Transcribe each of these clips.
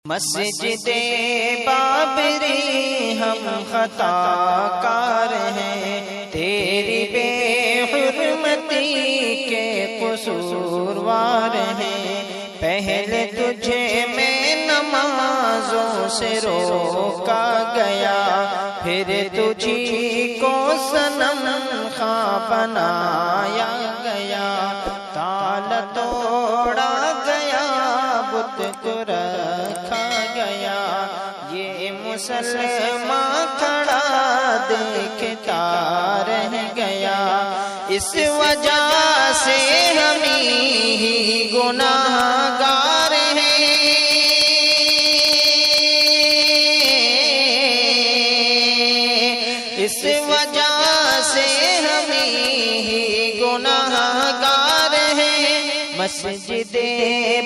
مسجد بابری ہم خطا کار ہیں، تیری بے حرمتی کے قصوروار ہیں۔ پہلے تجھے میں نمازوں سے روکا گیا، پھر تجھی کو صنم خواں بنایا گیا۔ تالا توڑا گیا، بت کو رکھا گیا، یہ مسلمان کھڑا دیکھتا رہ گیا۔ اس وجہ سے ہم ہی گناہگار ہیں، اس وجہ سے ہم ہی گناہگار ہیں۔ مسجد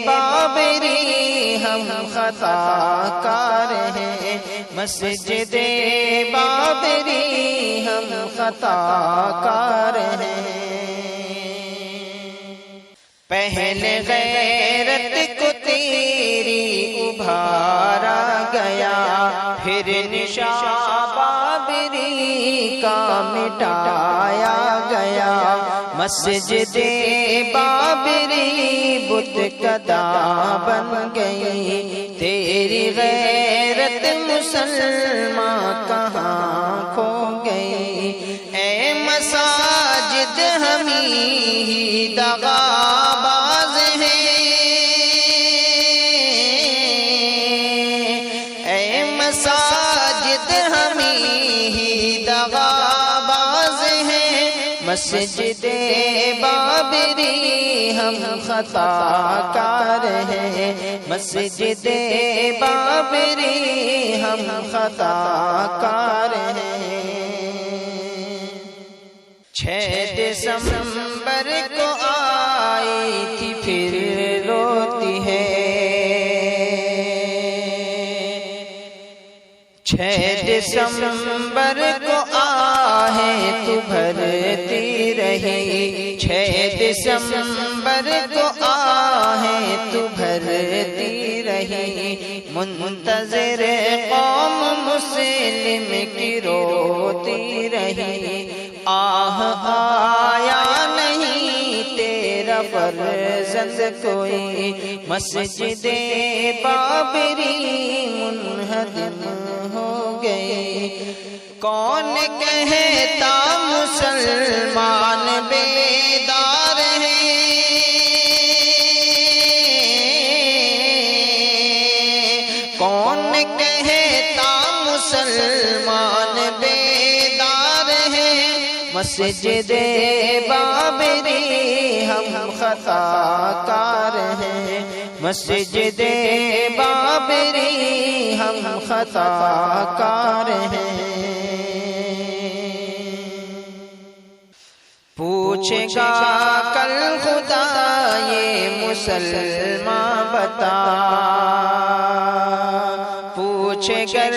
بابری ہم خطا کار ہیں، مسجد بابری ہم خطا کار ہیں۔ پہلے غیرت کو تیری ابھارا گیا، پھر نشان بابری کا مٹایا گیا۔ مسجد بابری بت کدا بن گئی، تیری غیرت مسلمان کہاں کھو گئی۔ اے مساجد ہم ہی دغاباز ہیں، اے مساجد ہم ہی دغاباز ہیں۔ مسجد بابری ہم خطا کار ہیں، مسجد بابری ہم خطا کار ہیں۔ 6 دسمبر کو آئی تھی پھر روتی ہے، 6 دسمبر کو آہیں تو بھرتی رہی، 6 دسمبر کو آہیں تو بھرتی رہی۔ منتظر قوم مسلم کی روتی رہی، آہ آیا نہیں تیرا فرزند کوئی۔ مسجد بابری منہدم ہو گئی، کون کہتا مسلمان بیدار ہیں، کون کہتا مسلمان بیدار ہیں۔ مسجد بابری ہم خطا کار ہیں، مسجد بابری ہم خطا کار ہیں۔ پوچھے گا کل خدا یہ مسلمان بتا، پوچھے گر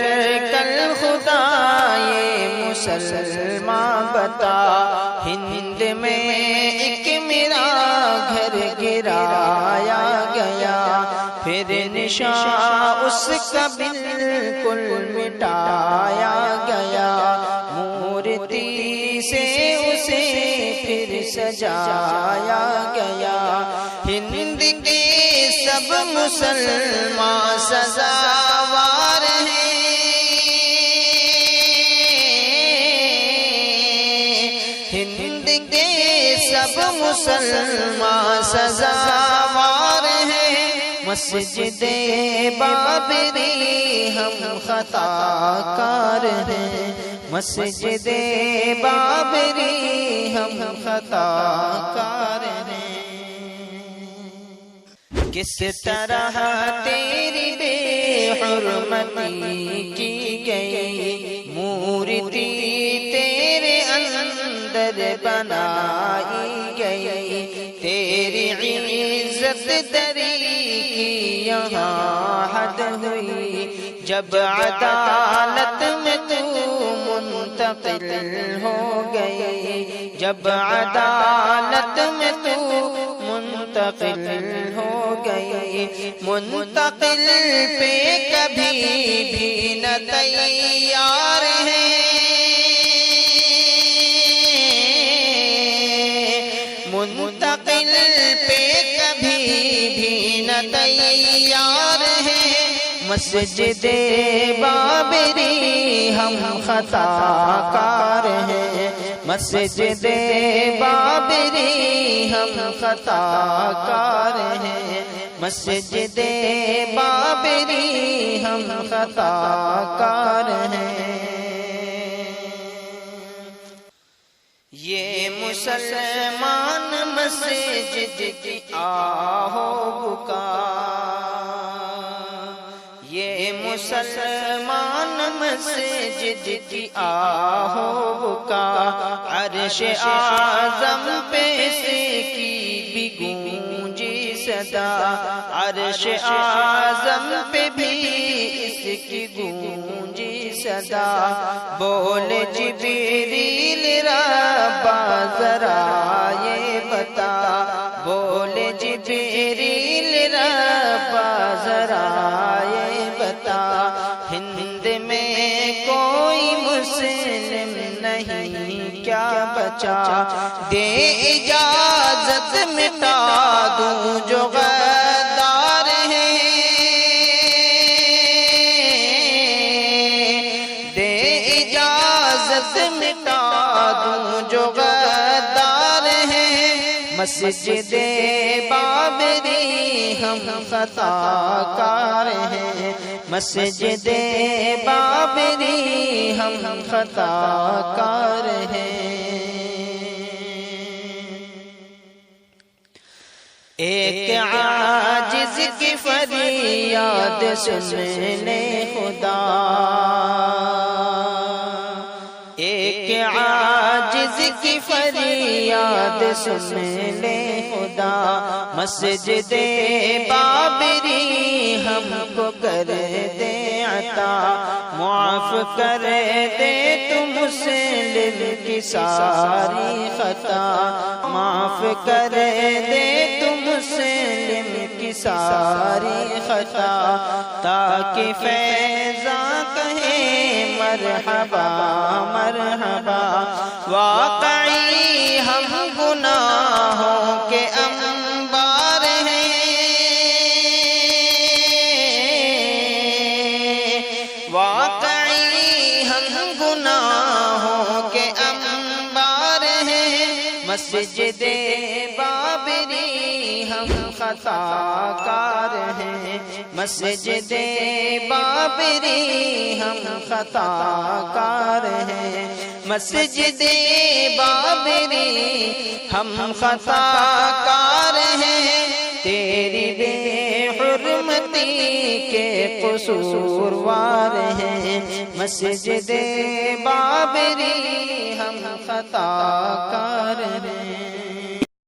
کل خدا یہ مسلمان بتا، ہند میں ایک میرا گھر گرایا گیا، پھر نشان اس کا بالکل مٹایا گیا۔ مورتی سے اسے پھر سجایا گیا، ہند کے سب مسلمان سزاوار ہیں، ہند کے سب مسلمان سزاوار ہیں۔ مسجد بابری ہم خطا کار ہیں، مسجد بابری ہم خطا کار ہیں۔ کس طرح تیری بے حرمتی کی گئی، مورتی تیرے اندر بنائی گئی، تیری عزت دری کی یہاں حد ہوئی۔ جب عدالت میں تو منتقل ہو گئی، جب عدالت میں تو منتقل ہو گئی، منتقل پہ تیار ہیں مسجد بابری ہم خطا کار ہیں مسجد بابری ہم خطا کار ہیں مسجد بابری ہم خطا کار ہیں یہ مسلمان مسجد کی آہو بکا یہ مسلمان مسجد کی آہو بکا عرش اعظم پہ اس کی بھی گونجی صدا عرش اعظم پہ بھی اس کی گونجی صدا بول جبریل ربا ذرا یہ بتا بول جبریل ربا ذرا یہ بتا ہند میں کوئی مسلم نہیں کیا بچا دے اجازت مٹا دوں جو غدار ہیں دے اجازت مٹا دوں جو غدار ہیں مسجد بابری ہم خطا کار ہیں مسجد بابری ہم خطا کار ہیں ایک عاجز کی فریاد سن لے خدا ایک عاجز کی فریاد سن لے خدا مسجد بابری ہم کو کر دے عطا معاف کر دے تو مسلم کی ساری خطا معاف کر دے تو مسلم کی ساری خطا تاکہ فیضاں کہیں مرحبا مرحبا واقعی ہم گناہوں کے انبار ہیں واقعی ہم گناہوں کے انبار ہیں مسجد بابری ہم خطا کار ہیں مسجد بابری ہم خطا کار ہیں مسجد بابری ہم خطا کار ہیں تیری بے حرمتی کے قصوروار ہیں مسجد بابری ہم خطا کار ہیں